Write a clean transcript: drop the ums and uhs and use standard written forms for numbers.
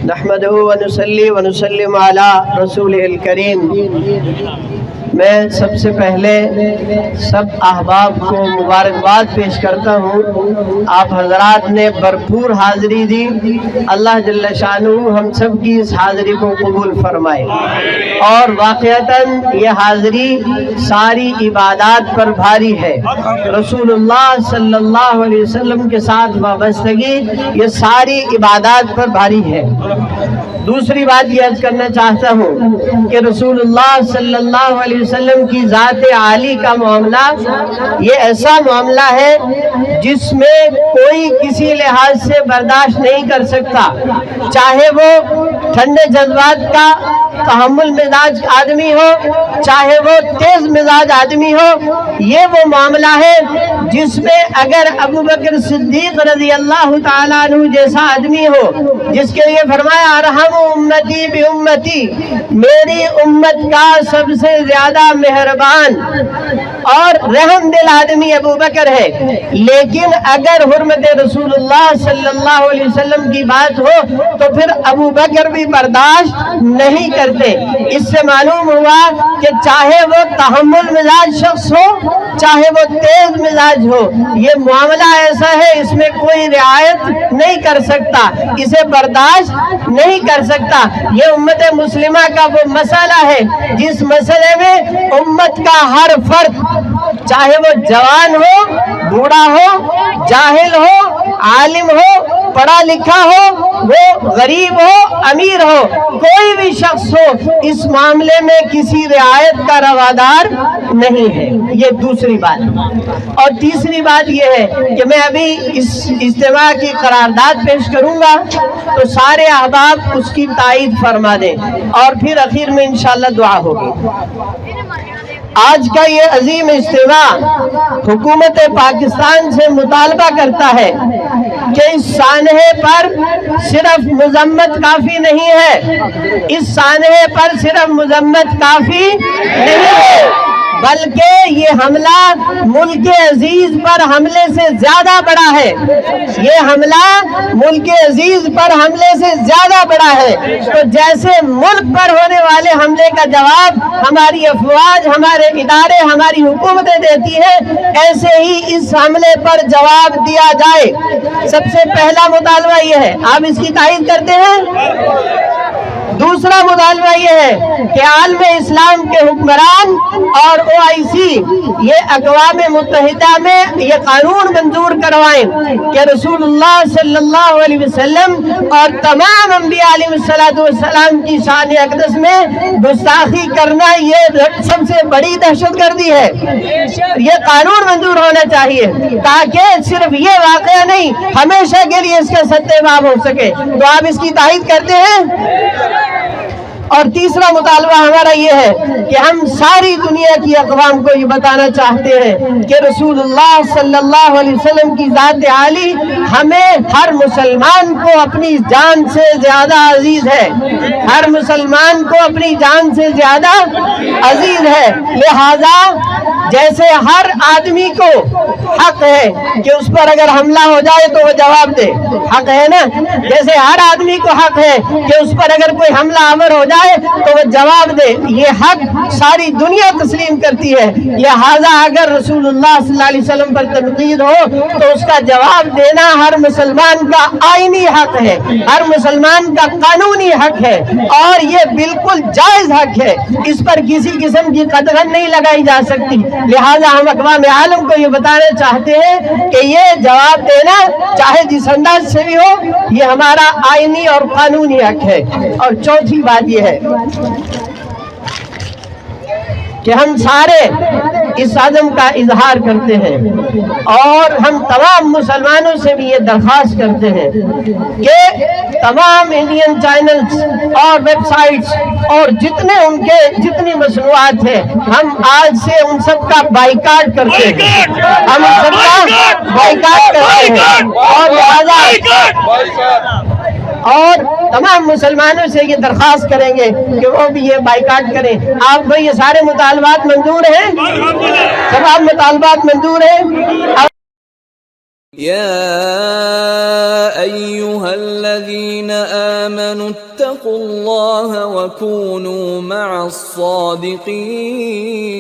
نحمدہ ونصلی ونسلم علی رسولہ الکریم۔ میں سب سے پہلے سب احباب کو مبارکباد پیش کرتا ہوں۔ آپ حضرات نے بھرپور حاضری دی، اللہ جل شانہ ہم سب کی اس حاضری کو قبول فرمائے، اور واقعتاً یہ حاضری ساری عبادات پر بھاری ہے۔ رسول اللہ صلی اللہ علیہ وسلم کے ساتھ وابستگی یہ ساری عبادات پر بھاری ہے۔ دوسری بات یہ عرض کرنا چاہتا ہوں کہ رسول اللہ صلی اللہ علیہ وسلم کی ذات عالی کا معاملہ یہ ایسا معاملہ ہے جس میں کوئی کسی لحاظ سے برداشت نہیں کر سکتا، چاہے وہ ٹھنڈے جذبات کا تحمل مزاج آدمی ہو، چاہے وہ تیز مزاج آدمی ہو۔ یہ وہ معاملہ ہے جس میں اگر ابو بکر صدیق رضی اللہ تعالیٰ عنہ جیسا آدمی ہو، جس کے لیے فرمایا ارحم امتی بی امتی، میری امت کا سب سے زیادہ مہربان اور رحم دل آدمی ابو بکر ہے، لیکن اگر حرمت رسول اللہ صلی اللہ علیہ وسلم کی بات ہو تو پھر ابو بکر بھی برداشت نہیں کرتے۔ اس سے معلوم ہوا کہ چاہے وہ تحمل مزاج شخص ہو، چاہے وہ تیز مزاج ہو، یہ معاملہ ایسا ہے اس میں کوئی رعایت نہیں کر سکتا، اسے برداشت نہیں کر سکتا۔ یہ امت مسلمہ کا وہ مسئلہ ہے جس مسئلے میں امت کا ہر فرد، چاہے وہ جوان ہو، بوڑھا ہو، جاہل ہو، عالم ہو، پڑھا لکھا ہو، وہ غریب ہو، امیر ہو، کوئی بھی شخص ہو، اس معاملے میں کسی رعایت کا روادار نہیں ہے۔ یہ دوسری بات۔ اور تیسری بات یہ ہے کہ میں ابھی اس اجتماع کی قرارداد پیش کروں گا تو سارے احباب اس کی تائید فرما دیں، اور پھر اخیر میں انشاءاللہ دعا ہوگی۔ آج کا یہ عظیم اجتماع حکومت پاکستان سے مطالبہ کرتا ہے کہ اس سانحے پر صرف مذمت کافی نہیں ہے، اس سانحے پر صرف مذمت کافی نہیں ہے، بلکہ یہ حملہ ملک عزیز پر حملے سے زیادہ بڑا ہے۔ یہ حملہ ملک عزیز پر حملے سے زیادہ بڑا ہے۔ تو جیسے ملک پر ہونے والے حملے کا جواب ہماری افواج، ہمارے ادارے، ہماری حکومتیں دیتی ہیں، ایسے ہی اس حملے پر جواب دیا جائے۔ سب سے پہلا مطالبہ یہ ہے، آپ اس کی تائید کرتے ہیں؟ دوسرا مطالبہ یہ ہے کہ عالم اسلام کے حکمران اور OIC یہ اقوام متحدہ میں یہ قانون منظور کروائیں کہ رسول اللہ صلی اللہ علیہ وسلم اور تمام انبیاء علیہ السلام کی شان اقدس میں گستاخی کرنا یہ سب سے بڑی دہشت گردی ہے۔ یہ قانون منظور ہونا چاہیے تاکہ صرف یہ واقعہ نہیں، ہمیشہ کے لیے اس کا ستیاب ہو سکے۔ تو آپ اس کی تائید کرتے ہیں؟ اور تیسرا مطالبہ ہمارا یہ ہے کہ ہم ساری دنیا کی اقوام کو یہ بتانا چاہتے ہیں کہ رسول اللہ صلی اللہ علیہ وسلم کی ذات عالی ہمیں ہر مسلمان کو اپنی جان سے زیادہ عزیز ہے، ہر مسلمان کو اپنی جان سے زیادہ عزیز ہے۔ لہذا جیسے ہر آدمی کو حق ہے کہ اس پر اگر حملہ ہو جائے تو وہ جواب دے، حق ہے نا؟ جیسے ہر آدمی کو حق ہے کہ اس پر اگر کوئی حملہ آور ہو جائے تو وہ جواب دے، یہ حق ساری دنیا تسلیم کرتی ہے۔ لہذا اگر رسول اللہ صلی اللہ علیہ وسلم پر تنقید ہو تو اس کا جواب دینا ہر مسلمان کا آئینی حق ہے، ہر مسلمان کا قانونی حق ہے، اور یہ بالکل جائز حق ہے، اس پر کسی قسم کی قدغن نہیں لگائی جا سکتی۔ لہذا ہم اقوام عالم کو یہ بتانا چاہتے ہیں کہ یہ جواب دینا چاہے جس انداز سے بھی ہو، یہ ہمارا آئینی اور قانونی حق ہے۔ اور چوتھی بات یہ ہے کہ ہم سارے اس عزم کا اظہار کرتے ہیں، اور ہم تمام مسلمانوں سے بھی یہ درخواست کرتے ہیں کہ تمام انڈین چینلز اور ویب سائٹس اور جتنی مصنوعات ہیں، ہم آج سے ان سب کا بائیکاٹ کرتے ہیں، ہم ان سب کا بائیکاٹ کرتے ہیں، اور تمام مسلمانوں سے یہ درخواست کریں گے کہ وہ بھی یہ بائیکاٹ کریں۔ آپ کو یہ سارے مطالبات منظور ہیں؟ تمام مطالبات منظور ہیں؟ أيها الذين آمنوا اتقوا الله وكونوا مع الصادقين